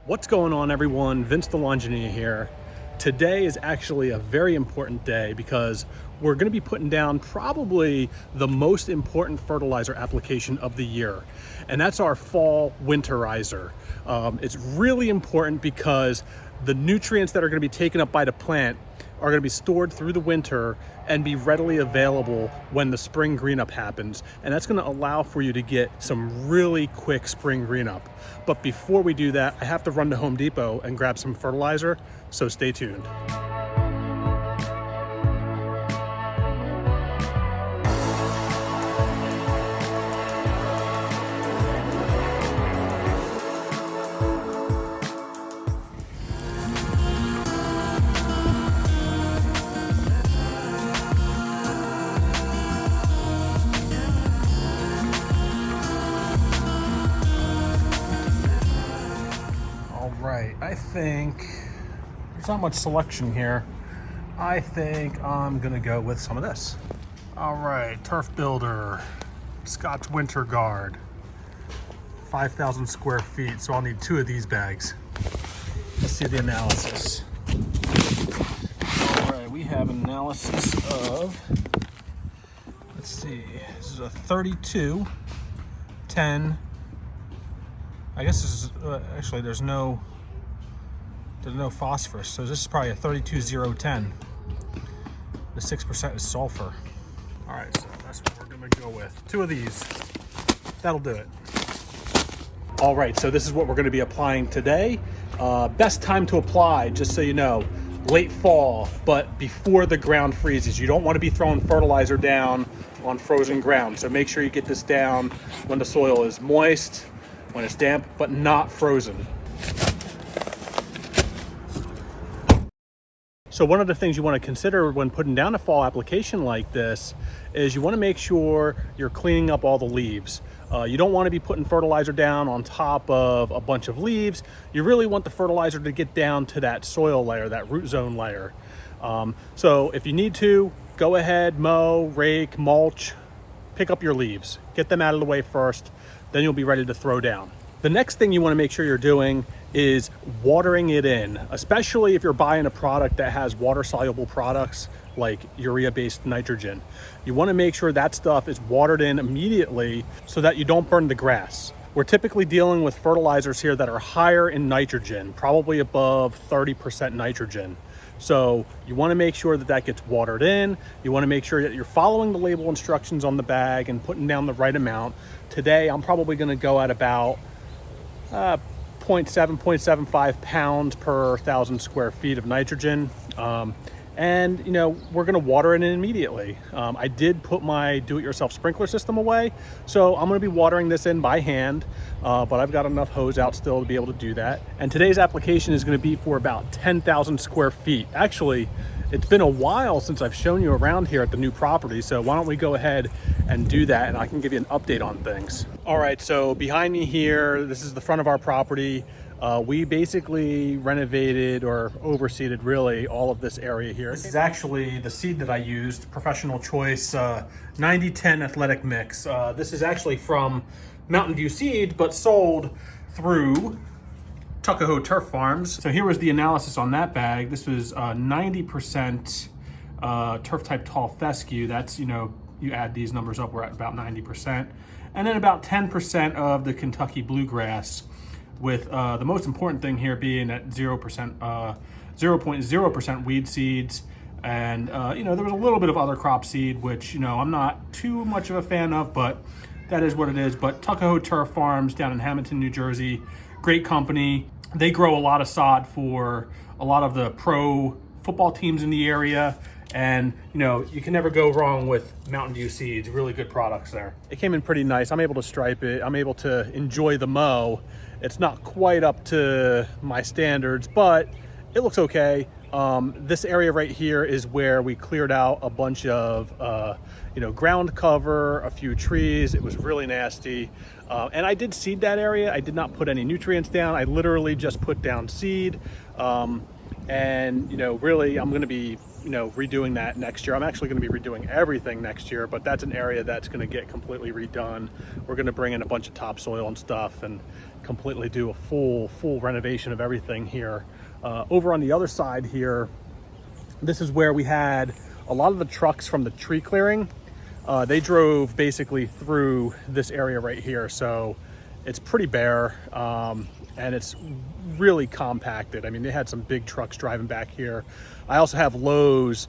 What's going on, everyone? Vince the Lawn Engineer here. Today is actually a very important day because we're going to be putting down probably the most important fertilizer application of the year, and that's our fall Winterizer. It's really important because the nutrients that are going to be taken up by the plant are going to be stored through the winter and be readily available when the spring green up happens. And that's going to allow for you to get some really quick spring green up. But before we do that, I have to run to Home Depot and grab some fertilizer, so stay tuned. I think there's not much selection here. I think I'm gonna go with some of this. All right, Turf Builder, Scotch Winterguard, 5,000 square feet, so I'll need 2 of these bags. Let's see the analysis. All right, we have an analysis of, let's see, this is a 32, 10, I guess this is, actually there's no phosphorus, so this is probably a 32-0-10. The 6% is sulfur. All right, so that's what we're gonna go with. 2 of these, that'll do it. All right, so this is what we're gonna be applying today. Best time to apply, just so you know, late fall, but before the ground freezes. You don't wanna be throwing fertilizer down on frozen ground, so make sure you get this down when the soil is moist, when it's damp, but not frozen. So one of the things you want to consider when putting down a fall application like this is you want to make sure you're cleaning up all the leaves. You don't want to be putting fertilizer down on top of a bunch of leaves. You really want the fertilizer to get down to that soil layer, that root zone layer. So if you need to, go ahead, mow, rake, mulch, pick up your leaves. Get them out of the way first, then you'll be ready to throw down. The next thing you want to make sure you're doing is watering it in, especially if you're buying a product that has water-soluble products like urea-based nitrogen. You want to make sure that stuff is watered in immediately so that you don't burn the grass. We're typically dealing with fertilizers here that are higher in nitrogen, probably above 30% nitrogen. So you want to make sure that that gets watered in. You want to make sure that you're following the label instructions on the bag and putting down the right amount. Today, I'm probably going to go at about 0.75 pounds per 1,000 square feet of nitrogen. And you know, we're gonna water it in immediately. I did put my do-it-yourself sprinkler system away, so I'm gonna be watering this in by hand, but I've got enough hose out still to be able to do that. And today's application is gonna be for about 10,000 square feet. Actually, it's been a while since I've shown you around here at the new property, so why don't we go ahead and do that, and I can give you an update on things. All right, so behind me here, this is the front of our property. We basically renovated or overseeded really all of this area here. This is actually the seed that I used, Professional Choice 90-10 Athletic Mix. This is actually from Mountain View Seed, but sold through Tuckahoe Turf Farms. So here was the analysis on that bag. This was 90% turf type tall fescue. That's, you know, you add these numbers up, we're at about 90%. And then about 10% of the Kentucky bluegrass, with the most important thing here being at 0.0% weed seeds. And, you know, there was a little bit of other crop seed, which, you know, I'm not too much of a fan of, but that is what it is. But Tuckahoe Turf Farms down in Hamilton, New Jersey, great company. They grow a lot of sod for a lot of the pro football teams in the area. And, you know, you can never go wrong with Mountain View Seeds. Really good products there. It came in pretty nice. I'm able to stripe it. I'm able to enjoy the mow. It's not quite up to my standards, but it looks okay. This area right here is where we cleared out a bunch of, you know, ground cover, a few trees. It was really nasty. And I did seed that area. I did not put any nutrients down. I literally just put down seed. And, you know, really, I'm going to be, you know, redoing that next year. I'm actually going to be redoing everything next year, but that's an area that's going to get completely redone. We're going to bring in a bunch of topsoil and stuff and completely do a full renovation of everything here. Over on the other side here, this is where we had a lot of the trucks from the tree clearing. They drove basically through this area right here. So it's pretty bare, and it's really compacted. I mean, they had some big trucks driving back here. I also have Lowe's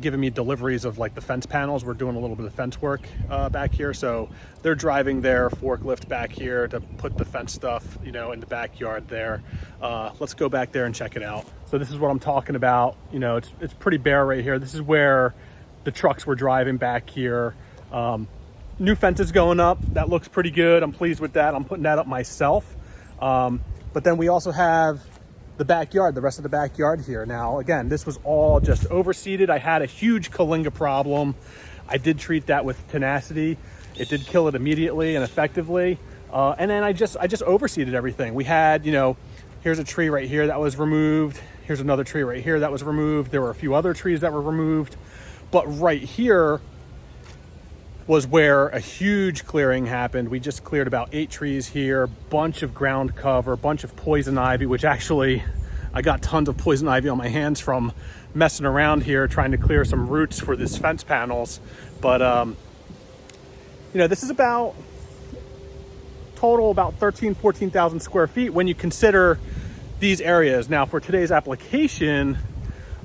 giving me deliveries of like the fence panels. We're doing a little bit of fence work back here. So they're driving their forklift back here to put the fence stuff, you know, in the backyard there. Let's go back there and check it out. So this is what I'm talking about. You know, it's pretty bare right here. This is where the trucks were driving back here. New fences going up. That looks pretty good. I'm pleased with that. I'm putting that up myself. But then we also have the backyard, the rest of the backyard here. Now, again, this was all just overseeded. I had a huge Kalinga problem. I did treat that with tenacity. It did kill it immediately and effectively. And then I just overseeded everything. We had, you know, here's a tree right here that was removed. Here's another tree right here that was removed. There were a few other trees that were removed. But right here was where a huge clearing happened. We just cleared about 8 trees here, bunch of ground cover, bunch of poison ivy, which actually I got tons of poison ivy on my hands from messing around here trying to clear some roots for this fence panels. But you know, this is about total about 14,000 square feet when you consider these areas. Now for today's application,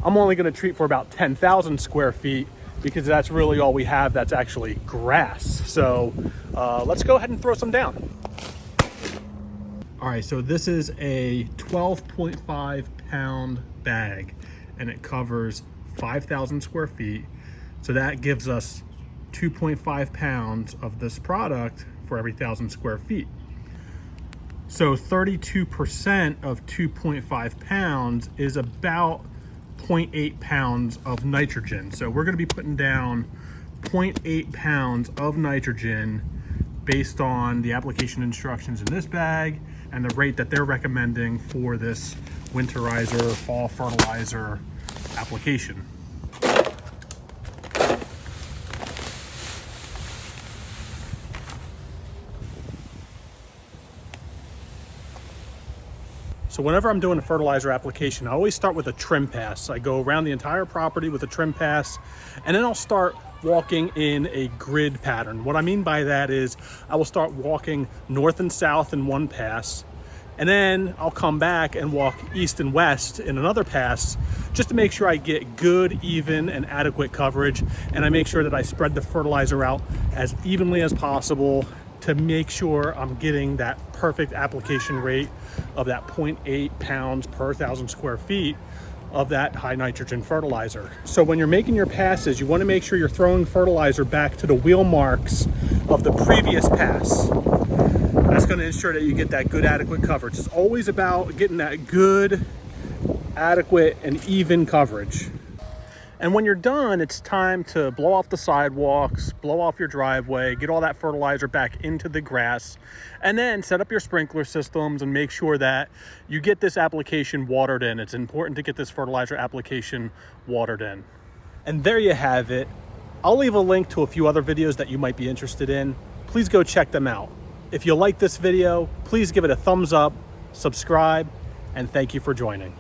I'm only going to treat for about 10,000 square feet because that's really all we have that's actually grass. So let's go ahead and throw some down. All right, so this is a 12.5 pound bag and it covers 5,000 square feet. So that gives us 2.5 pounds of this product for every 1,000 square feet. So 32% of 2.5 pounds is about 0.8 pounds of nitrogen. So we're going to be putting down 0.8 pounds of nitrogen based on the application instructions in this bag and the rate that they're recommending for this Winterizer fall fertilizer application. So whenever I'm doing a fertilizer application, I always start with a trim pass. I go around the entire property with a trim pass, and then I'll start walking in a grid pattern. What I mean by that is I will start walking north and south in one pass, and then I'll come back and walk east and west in another pass just to make sure I get good, even, and adequate coverage, and I make sure that I spread the fertilizer out as evenly as possible to make sure I'm getting that perfect application rate of that 0.8 pounds per 1,000 square feet of that high nitrogen fertilizer. So when you're making your passes, you want to make sure you're throwing fertilizer back to the wheel marks of the previous pass. That's going to ensure that you get that good, adequate coverage. It's always about getting that good, adequate, and even coverage. And when you're done, it's time to blow off the sidewalks, blow off your driveway, get all that fertilizer back into the grass, and then set up your sprinkler systems and make sure that you get this application watered in. It's important to get this fertilizer application watered in. And there you have it. I'll leave a link to a few other videos that you might be interested in. Please go check them out. If you like this video, please give it a thumbs up, subscribe, and thank you for joining.